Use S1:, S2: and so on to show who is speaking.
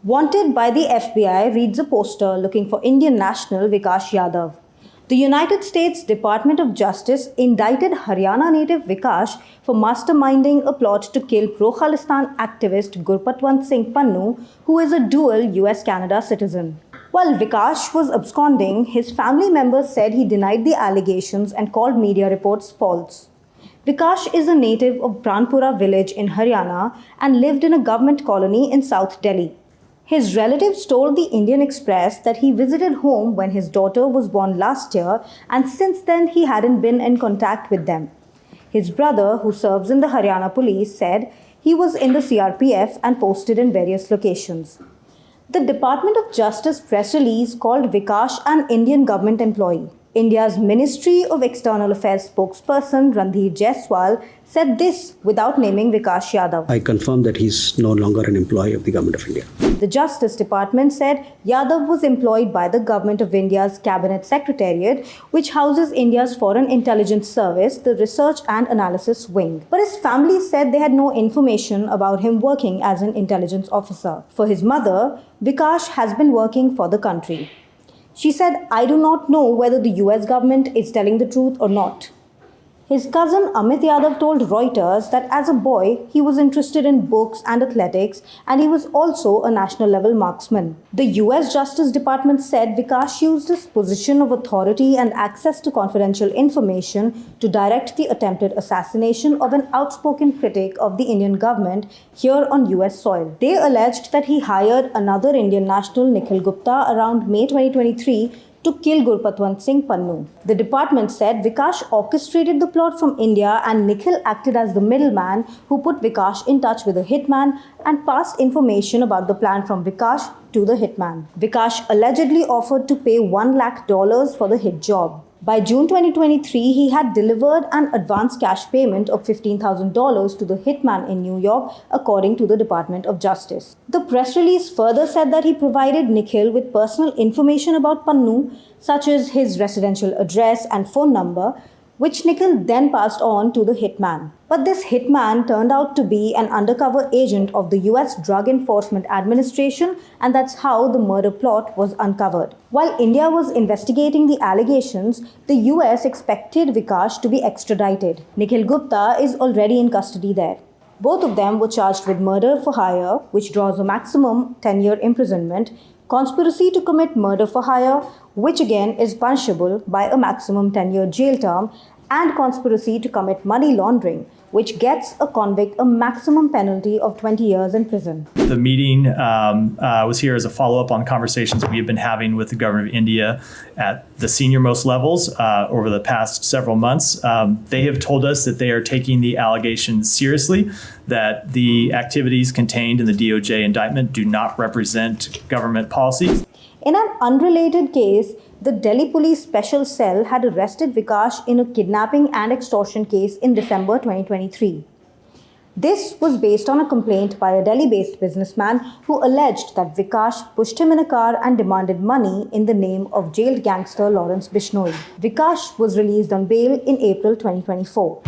S1: Wanted by the FBI reads a poster looking for Indian national Vikash Yadav. The United States Department of Justice indicted Haryana native Vikash for masterminding a plot to kill pro-Khalistan activist Gurpatwant Singh Pannu, who is a dual US-Canada citizen. While Vikash was absconding, his family members said he denied the allegations and called media reports false. Vikash is a native of Pranpura village in Haryana and lived in a government colony in South Delhi. His relatives told the Indian Express that he visited home when his daughter was born last year, and since then he hadn't been in contact with them. His brother, who serves in the Haryana police, said he was in the CRPF and posted in various locations. The Department of Justice press release called Vikash an Indian government employee. India's Ministry of External Affairs spokesperson Randhir Jaiswal said this without naming Vikash Yadav.
S2: I confirm that he's no longer an employee of the Government of India.
S1: The Justice Department said Yadav was employed by the Government of India's Cabinet Secretariat, which houses India's Foreign Intelligence Service, the Research and Analysis Wing. But his family said they had no information about him working as an intelligence officer. For his mother, Vikash has been working for the country. She said, "I do not know whether the US government is telling the truth or not." His cousin Amit Yadav told Reuters that as a boy, he was interested in books and athletics, and he was also a national level marksman. The US Justice Department said Vikash used his position of authority and access to confidential information to direct the attempted assassination of an outspoken critic of the Indian government here on US soil. They alleged that he hired another Indian national, Nikhil Gupta, around May 2023 to kill Gurpatwant Singh Pannu. The department said Vikash orchestrated the plot from India and Nikhil acted as the middleman who put Vikash in touch with a hitman and passed information about the plan from Vikash to the hitman. Vikash allegedly offered to pay $1 lakh for the hit job. By June 2023, he had delivered an advance cash payment of $15,000 to the hitman in New York, according to the Department of Justice. The press release further said that he provided Nikhil with personal information about Pannu, such as his residential address and phone number, which Nikhil then passed on to the hitman. But this hitman turned out to be an undercover agent of the US Drug Enforcement Administration, and that's how the murder plot was uncovered. While India was investigating the allegations, the US expected Vikash to be extradited. Nikhil Gupta is already in custody there. Both of them were charged with murder for hire, which draws a maximum 10-year imprisonment, conspiracy to commit murder for hire, which again is punishable by a maximum 10-year jail term, and conspiracy to commit money laundering, which gets a convict a maximum penalty of 20 years in prison.
S3: The meeting was here as a follow-up on conversations we have been having with the government of India at the senior-most levels over the past several months. They have told us that they are taking the allegations seriously, that the activities contained in the DOJ indictment do not represent government policies.
S1: In an unrelated case, the Delhi Police Special Cell had arrested Vikash in a kidnapping and extortion case in December 2023. This was based on a complaint by a Delhi-based businessman who alleged that Vikash pushed him in a car and demanded money in the name of jailed gangster Lawrence Bishnoi. Vikash was released on bail in April 2024.